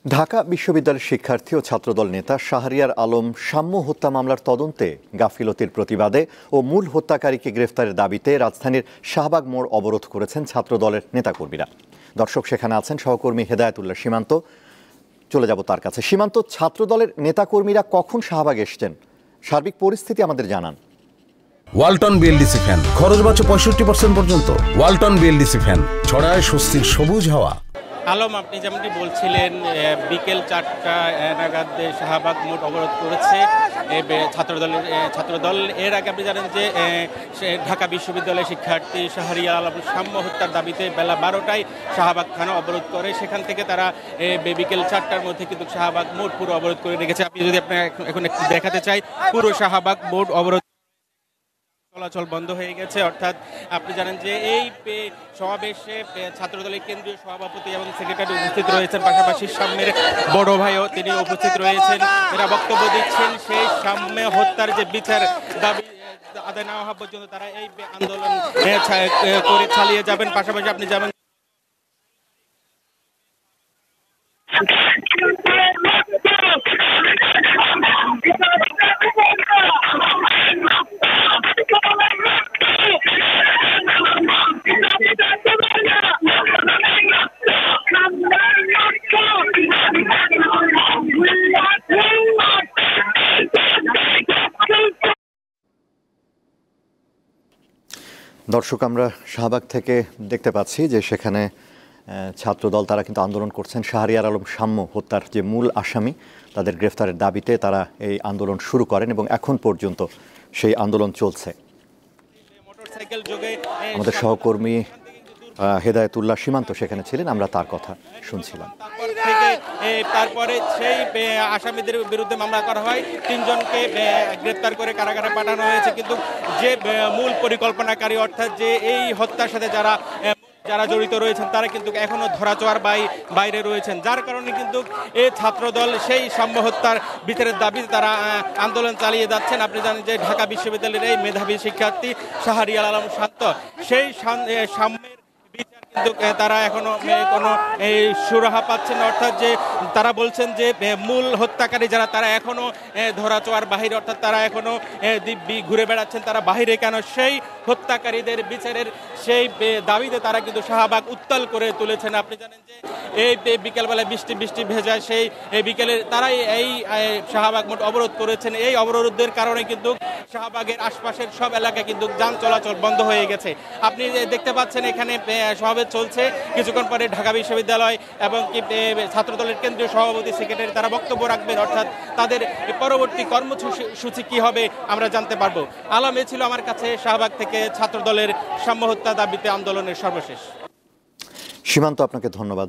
ঢাকা বিশ্ববিদ্যালয়ের শিক্ষার্থী ও ছাত্রদল নেতা শাহরিয়ার আলম সাম্য হত্যা মামলার তদন্তে গাফিলতির প্রতিবাদে ও মূল হত্যাকারীকে গ্রেফতারের দাবিতে রাজধানীর শাহবাগ মোড় অবরোধ করেছেন ছাত্রদলের নেতাকর্মীরা। দর্শক, সেখানে আছেন সহকর্মী হেদায়েতুল্লাহ সীমান্ত। চলে যাব তার কাছে। সীমান্ত, ছাত্রদলের নেতাকর্মীরা কখন শাহবাগ এসছেন, সার্বিক পরিস্থিতি আমাদের জানান। ওয়ালটন বিএলডিসি ফ্যান, খরচ বাঁচে 65% পর্যন্ত। ওয়ালটন বিএলডিসি ফ্যান ছড়ায় স্বস্তির সবুজ হাওয়া। আলম, আপনি যেমনটি বলছিলেন, বিকেল 4টা নাগাদ শাহবাগ মোড় অবরোধ করেছে ছাত্রদল। এর আগে আপনি জানেন যে ঢাকা বিশ্ববিদ্যালয়ের শিক্ষার্থী শাহরিয়ার আলম সাম্য হত্যার দাবিতে বেলা 12টায় শাহবাগ থানা অবরোধ করে। সেখান থেকে তারা বিকেল 4টার মধ্যে কিন্তু শাহবাগ মোড় পুরো অবরোধ করে রেখেছে। আপনি যদি আপনার এখন একটু দেখাতে চাই, পুরো শাহবাগ মোড় অবরোধ, চলাচল বন্ধ হয়ে গেছে। অর্থাৎ আপনি জানেন যে এই সমাবেশে ছাত্রদলের কেন্দ্রীয় সভাপতি এবং সেক্রেটারি উপস্থিত রয়েছেন, পাশাপাশি সাম্যের বড় ভাইও তিনি উপস্থিত রয়েছেন। এরা বক্তব্য দিচ্ছেন সেই সাম্য হত্যার যে বিচার দাবি আদায় না হওয়া পর্যন্ত তারা এই আন্দোলন করে চালিয়ে যাবেন। পাশাপাশি আপনি যাবেন দর্শক, আমরা শাহবাগ থেকে দেখতে পাচ্ছি যে সেখানে ছাত্রদল তারা কিন্তু আন্দোলন করছেন। শাহরিয়ার আলম সাম্য হত্যার যে মূল আসামি, তাদের গ্রেফতারের দাবিতে তারা এই আন্দোলন শুরু করেন এবং এখন পর্যন্ত সেই আন্দোলন চলছে। আমাদের সহকর্মী হেদায়েতুল্লাহ সীমান্ত সেখানে ছিলেন, আমরা তার কথা শুনছিলাম। তারপরে সেই আসামিদের বিরুদ্ধে মামলা করা হয়, 3 জনকে গ্রেপ্তার করে কারাগারে পাঠানো হয়েছে। কিন্তু যে মূল পরিকল্পনাকারী, অর্থাৎ যে এই হত্যার সাথে যারা জড়িত রয়েছেন তারা কিন্তু এখনো ধরাছোঁয়ার বাইরে রয়েছেন, যার কারণে কিন্তু এই ছাত্রদল সেই সাম্য হত্যার বিচারের দাবিতে তারা আন্দোলন চালিয়ে যাচ্ছেন। আপনি জানেন যে ঢাকা বিশ্ববিদ্যালয়ের এই মেধাবী শিক্ষার্থী শাহরিয়ার আলম শান্ত, সেই সাম্যের বিচার কিন্তু তারা এখনো কোনো সুরাহা পাচ্ছেন না। অর্থাৎ যে তারা বলছেন যে মূল হত্যাকারী যারা, তারা এখনো ধরাছোঁয়ার বাহিরে, অর্থাৎ তারা এখনো দিব্যি ঘুরে বেড়াচ্ছেন, তারা বাহিরে কেন? সেই হত্যাকারীদের বিচারের সেই দাবিতে তারা কিন্তু শাহবাগ উত্তাল করে তুলেছেন। আপনি জানেন যে এই বিকেলবেলায় বৃষ্টি ভেজায়, সেই বিকেলে তারাই এই শাহবাগ মোড় অবরোধ করেছেন। এই অবরোধের কারণে কিন্তু শাহবাগের আশপাশের সব এলাকায় কিন্তু যান চলাচল বন্ধ হয়ে গেছে। আপনি দেখতে পাচ্ছেন এখানে সমাবেশ চলছে। কিছুক্ষণ পরে ঢাকা বিশ্ববিদ্যালয় এবং ছাত্রদলের কেন্দ্রীয় সভাপতি সেক্রেটারি তারা বক্তব্য রাখবেন, অর্থাৎ তাদের পরবর্তী কর্মসূচি কি হবে আমরা জানতে পারবো। আলম, এ ছিল আমার কাছে শাহবাগ থেকে ছাত্রদলের সাম্য হত্যা দাবিতে আন্দোলনের সর্বশেষ। সীমান্ত, আপনাকে ধন্যবাদ।